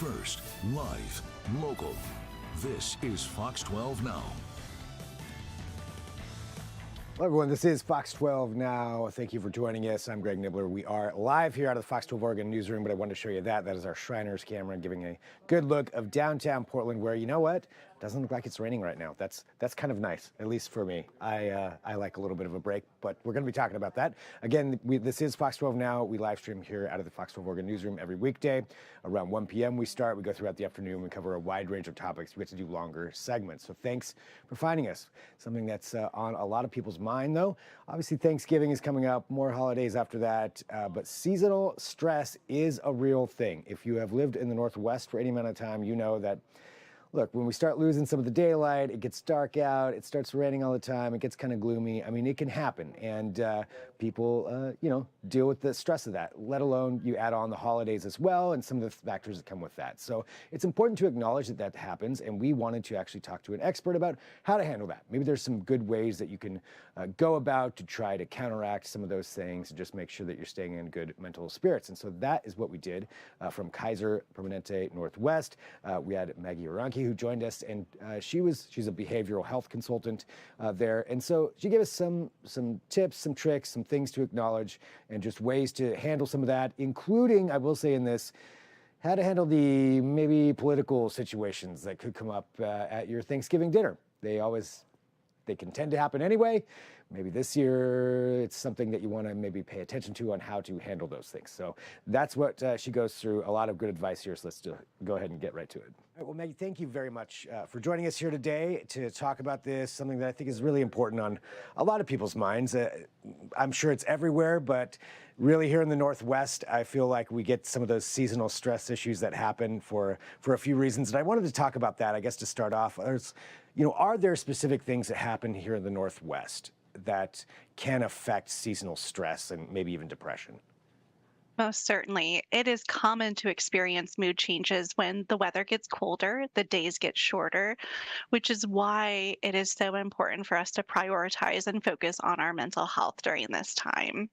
first, live, local. This is Fox 12 Now. Hello, everyone. This is Fox 12 Now. Thank you for joining us. I'm Greg Nibbler. We are live here out of the Fox 12 Oregon newsroom, but I wanted to show you that. That is our Shriners camera giving a good look of downtown Portland, where, you know what? It doesn't look like it's raining right now. That's kind of nice, at least for me. I like a little bit of a break, but we're going to be talking about that. Again, this is Fox 12 Now. We live stream here out of the Fox 12 Oregon newsroom every weekday. Around 1 p.m. we start. We go throughout the afternoon. We cover a wide range of topics. We get to do longer segments. So thanks for finding us. Something that's on a lot of people's mind, though. Obviously, Thanksgiving is coming up, more holidays after that, but seasonal stress is a real thing. If you have lived in the Northwest for any amount of time, you know that, look, when we start losing some of the daylight, it gets dark out, it starts raining all the time, it gets kind of gloomy. I mean, it can happen, and people, deal with the stress of that, let alone you add on the holidays as well and some of the factors that come with that. So it's important to acknowledge that that happens, and we wanted to actually talk to an expert about how to handle that. Maybe there's some good ways that you can go about to try to counteract some of those things and just make sure that you're staying in good mental spirits. And so that is what we did from Kaiser Permanente Northwest. We had Maggie Earanky, who joined us, and she's a behavioral health consultant there. And so she gave us some tips, some tricks, some things to acknowledge, and just ways to handle some of that, including, I will say in this, how to handle the maybe political situations that could come up at your Thanksgiving dinner. They can tend to happen anyway. Maybe this year it's something that you want to maybe pay attention to on how to handle those things. So that's what she goes through. A lot of good advice here. So let's go ahead and get right to it. All right, well, Maggie, thank you very much for joining us here today to talk about this, something that I think is really important on a lot of people's minds. I'm sure it's everywhere, but really here in the Northwest, I feel like we get some of those seasonal stress issues that happen for a few reasons. And I wanted to talk about that, I guess, to start off. Are there specific things that happen here in the Northwest that can affect seasonal stress and maybe even depression? Most certainly. It is common to experience mood changes when the weather gets colder, the days get shorter, which is why it is so important for us to prioritize and focus on our mental health during this time.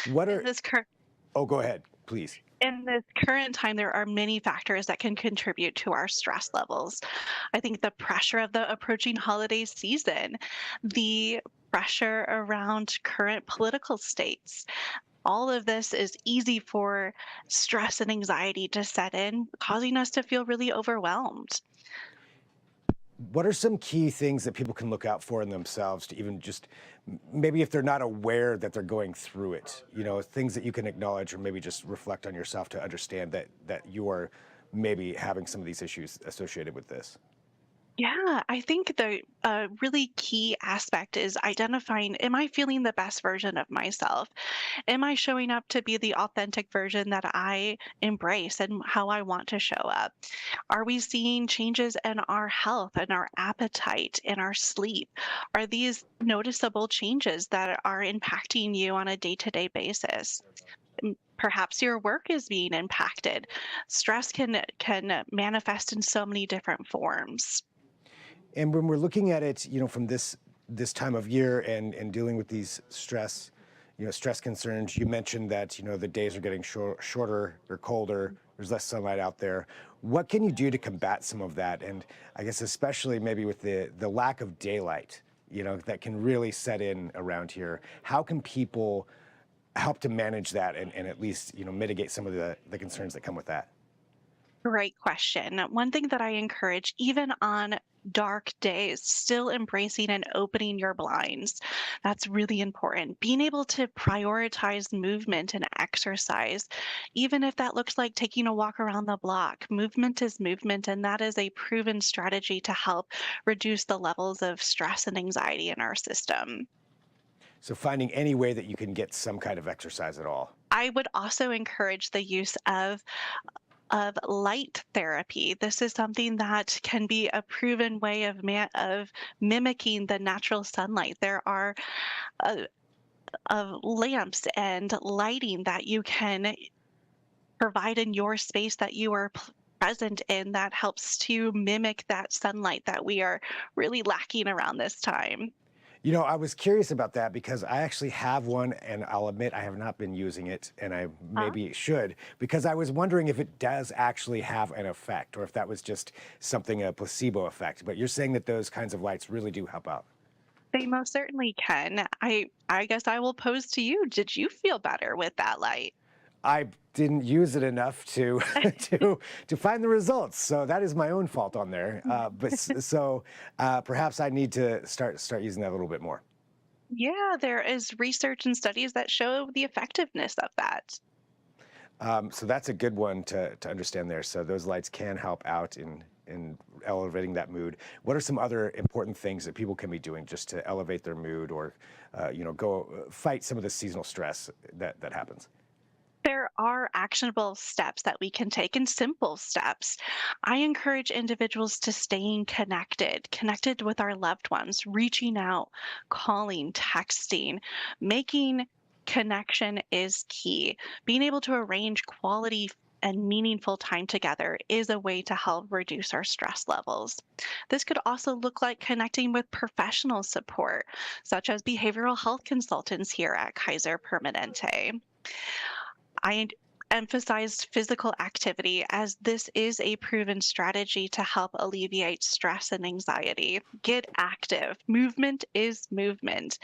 In this cur- Oh, go ahead, please. in this current time, there are many factors that can contribute to our stress levels. I think the pressure of the approaching holiday season, the pressure around current political states, all of this is easy for stress and anxiety to set in, causing us to feel really overwhelmed. What are some key things that people can look out for in themselves to even just, maybe if they're not aware that they're going through it, things that you can acknowledge or maybe just reflect on yourself to understand that you are maybe having some of these issues associated with this? Yeah, I think the really key aspect is identifying, am I feeling the best version of myself? Am I showing up to be the authentic version that I embrace and how I want to show up? Are we seeing changes in our health and our appetite and our sleep? Are these noticeable changes that are impacting you on a day-to-day basis? Perhaps your work is being impacted. Stress can manifest in so many different forms. And when we're looking at it, from this time of year and dealing with these stress concerns, you mentioned that, the days are getting shorter, they're colder, there's less sunlight out there. What can you do to combat some of that? And I guess especially maybe with the lack of daylight, that can really set in around here. How can people help to manage that and at least, mitigate some of the concerns that come with that? Great question. One thing that I encourage, even on dark days, still embracing and opening your blinds. That's really important. Being able to prioritize movement and exercise, even if that looks like taking a walk around the block. Movement is movement, and that is a proven strategy to help reduce the levels of stress and anxiety in our system. So finding any way that you can get some kind of exercise at all. I would also encourage the use of light therapy. This is something that can be a proven way of mimicking the natural sunlight. There are lamps and lighting that you can provide in your space that you are present in that helps to mimic that sunlight that we are really lacking around this time. I was curious about that because I actually have one, and I'll admit I have not been using it, and I Huh? maybe should, because I was wondering if it does actually have an effect or if that was just something, a placebo effect. But you're saying that those kinds of lights really do help out. They most certainly can. I guess I will pose to you. Did you feel better with that light? I didn't use it enough to to find the results, so that is my own fault on there. Perhaps I need to start using that a little bit more. Yeah, there is research and studies that show the effectiveness of that. So that's a good one to understand there. So those lights can help out in elevating that mood. What are some other important things that people can be doing just to elevate their mood or, go fight some of the seasonal stress that happens? There are actionable steps that we can take and simple steps. I encourage individuals to staying connected with our loved ones, reaching out, calling, texting, making connection is key. Being able to arrange quality and meaningful time together is a way to help reduce our stress levels. This could also look like connecting with professional support, such as behavioral health consultants here at Kaiser Permanente. I emphasized physical activity as this is a proven strategy to help alleviate stress and anxiety. Get active. Movement is movement.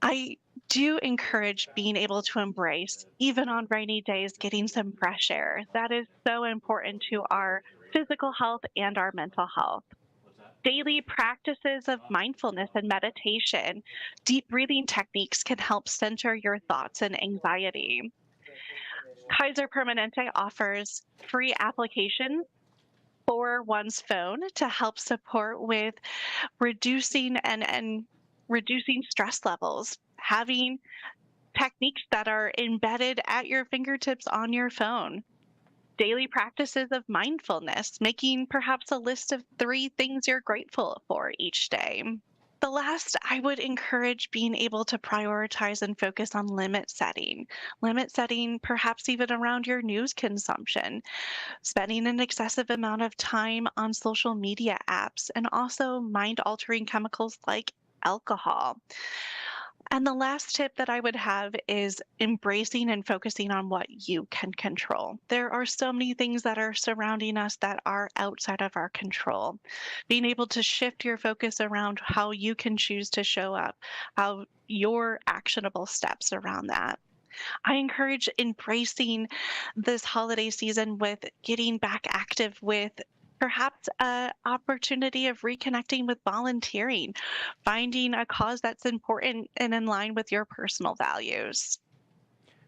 I do encourage being able to embrace, even on rainy days, getting some fresh air. That is so important to our physical health and our mental health. Daily practices of mindfulness and meditation, deep breathing techniques can help center your thoughts and anxiety. Kaiser Permanente offers free applications for one's phone to help support with reducing and reducing stress levels. Having techniques that are embedded at your fingertips on your phone. Daily practices of mindfulness, making perhaps a list of 3 things you're grateful for each day. The last, I would encourage being able to prioritize and focus on limit setting, perhaps even around your news consumption, spending an excessive amount of time on social media apps, and also mind altering chemicals like alcohol. And the last tip that I would have is embracing and focusing on what you can control. There are so many things that are surrounding us that are outside of our control. Being able to shift your focus around how you can choose to show up, how your actionable steps around that. I encourage embracing this holiday season with getting back active with perhaps a opportunity of reconnecting with volunteering, finding a cause that's important and in line with your personal values.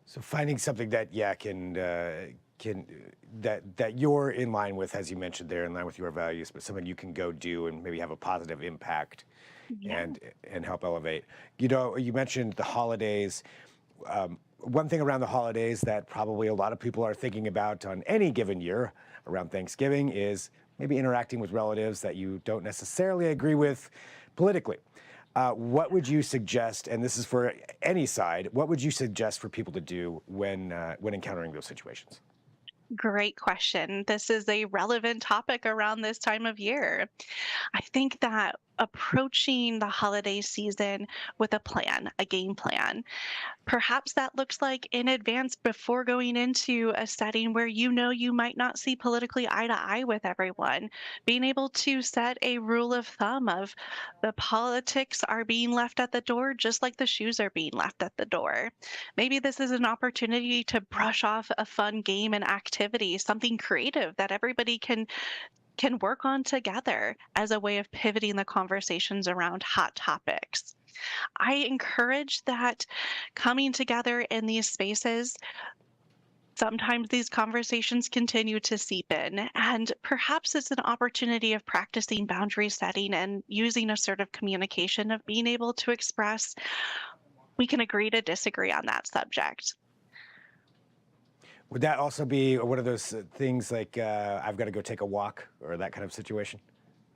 So finding something that, yeah, can that you're in line with, as you mentioned there, in line with your values, but something you can go do and maybe have a positive impact Yeah. and help elevate. You mentioned the holidays. One thing around the holidays that probably a lot of people are thinking about on any given year around Thanksgiving is maybe interacting with relatives that you don't necessarily agree with politically. What would you suggest, and this is for any side, what would you suggest for people to do when encountering those situations? Great question. This is a relevant topic around this time of year. I think that approaching the holiday season with a plan, a game plan, perhaps that looks like in advance before going into a setting where you know you might not see politically eye to eye with everyone. Being able to set a rule of thumb of the politics are being left at the door just like the shoes are being left at the door. Maybe this is an opportunity to brush off a fun game and activity, something creative that everybody can work on together as a way of pivoting the conversations around hot topics. I encourage that coming together in these spaces, sometimes these conversations continue to seep in, and perhaps it's an opportunity of practicing boundary setting and using assertive communication, of being able to express we can agree to disagree on that subject. Would that also be one of those things like I've got to go take a walk or that kind of situation?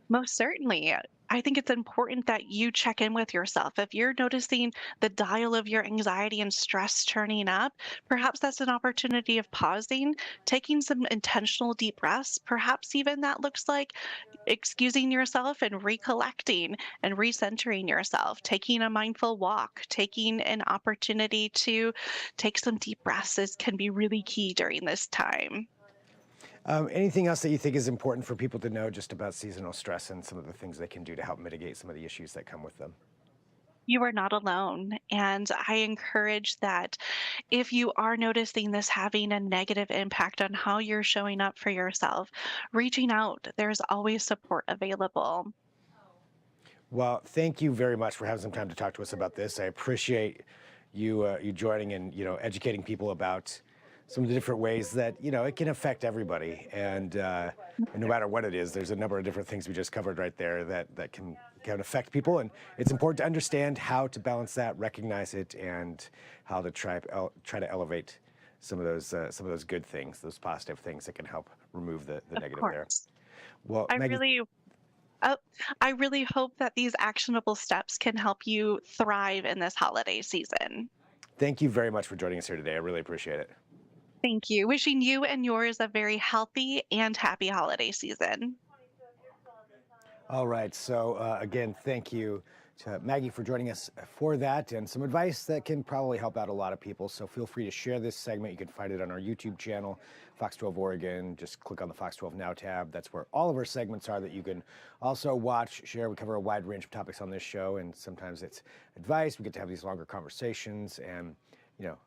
Most certainly. I think it's important that you check in with yourself. If you're noticing the dial of your anxiety and stress turning up, perhaps that's an opportunity of pausing, taking some intentional deep breaths. Perhaps even that looks like excusing yourself and recollecting and recentering yourself, taking a mindful walk, taking an opportunity to take some deep breaths can be really key during this time. Anything else that you think is important for people to know just about seasonal stress and some of the things they can do to help mitigate some of the issues that come with them? You are not alone. And I encourage that if you are noticing this having a negative impact on how you're showing up for yourself, reaching out, there's always support available. Well, thank you very much for having some time to talk to us about this. I appreciate you joining and educating people about some of the different ways that it can affect everybody, and no matter what it is, there's a number of different things we just covered right there that can affect people, and it's important to understand how to balance that, recognize it, and how to try to elevate some of those good things, those positive things that can help remove the Of negative there. course. Well, I Maggie, really oh, I really hope that these actionable steps can help you thrive in this holiday season. thank you very much for joining us here today. I really appreciate it. Thank you. Wishing you and yours a very healthy and happy holiday season. All right. So, again, thank you to Maggie for joining us for that and some advice that can probably help out a lot of people. So, feel free to share this segment. You can find it on our YouTube channel, Fox 12 Oregon. Just click on the Fox 12 Now tab. That's where all of our segments are that you can also watch, share. We cover a wide range of topics on this show, and sometimes it's advice. We get to have these longer conversations and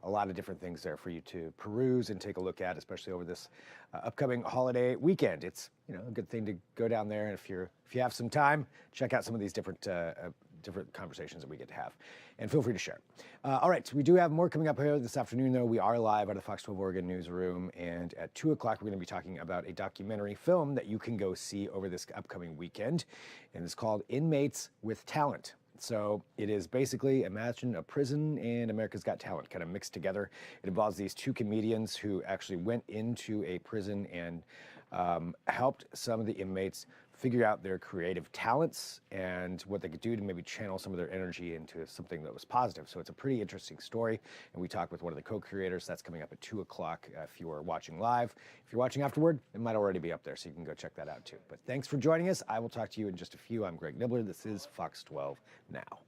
a lot of different things there for you to peruse and take a look at, especially over this upcoming holiday weekend. It's a good thing to go down there, and if you have some time, check out some of these different conversations that we get to have, and feel free to share. All right, so we do have more coming up here this afternoon, though. We are live out of the Fox 12 Oregon newsroom, and at 2 o'clock, we're going to be talking about a documentary film that you can go see over this upcoming weekend, and it's called Inmates with Talent. So it is basically, imagine a prison and America's Got Talent kind of mixed together. It involves these two comedians who actually went into a prison and helped some of the inmates figure out their creative talents and what they could do to maybe channel some of their energy into something that was positive. So it's a pretty interesting story. And we talked with one of the co-creators. That's coming up at 2 o'clock if you are watching live. If you're watching afterward, it might already be up there, so you can go check that out too. But thanks for joining us. I will talk to you in just a few. I'm Greg Nibbler. This is Fox 12 Now.